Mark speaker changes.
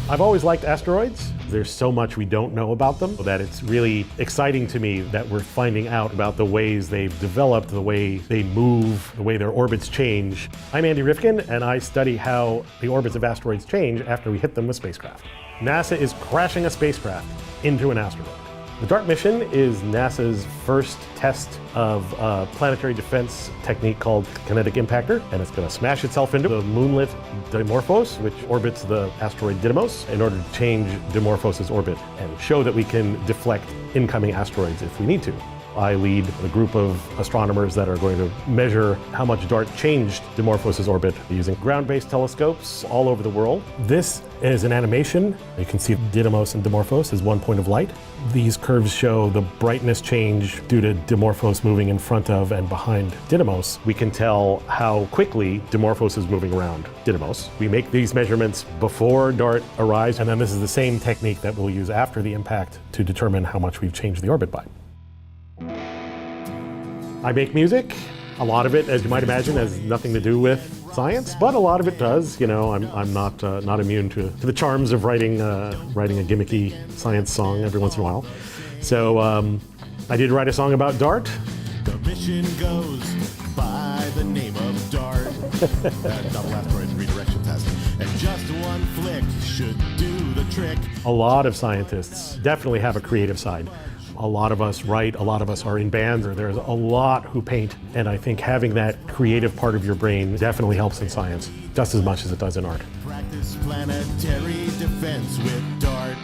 Speaker 1: I've always liked asteroids. There's so much we don't know about them that it's really exciting to me that we're finding out about the ways they've developed, the way they move, the way their orbits change. I'm Andy Rifkin, and I study how the orbits of asteroids change after we hit them with spacecraft. NASA is crashing a spacecraft into an asteroid. The DART mission is NASA's first test of a planetary defense technique called kinetic impactor, and it's going to smash itself into the moonlit Dimorphos, which orbits the asteroid Didymos, in order to change Dimorphos' orbit and show that we can deflect incoming asteroids if we need to. I lead the group of astronomers that are going to measure how much DART changed Dimorphos' orbit using ground-based telescopes all over the world. This is an animation. You can see Didymos and Dimorphos as one point of light. These curves show the brightness change due to Dimorphos moving in front of and behind Didymos. We can tell how quickly Dimorphos is moving around Didymos. We make these measurements before DART arrives, and then this is the same technique that we'll use after the impact to determine how much we've changed the orbit by. I make music. A lot of it, as you might imagine, has nothing to do with science, but a lot of it does. You know, I'm not immune to the charms of writing a gimmicky science song every once in a while. So I did write a song about DART.
Speaker 2: The mission goes by the name of DART. Double asteroid redirection test. And just one flick should do the trick.
Speaker 1: A lot of scientists definitely have a creative side. A lot of us write, a lot of us are in bands, or there's a lot who paint, and I think having that creative part of your brain definitely helps in science, just as much as it does in art.
Speaker 2: Practice planetary defense with DART.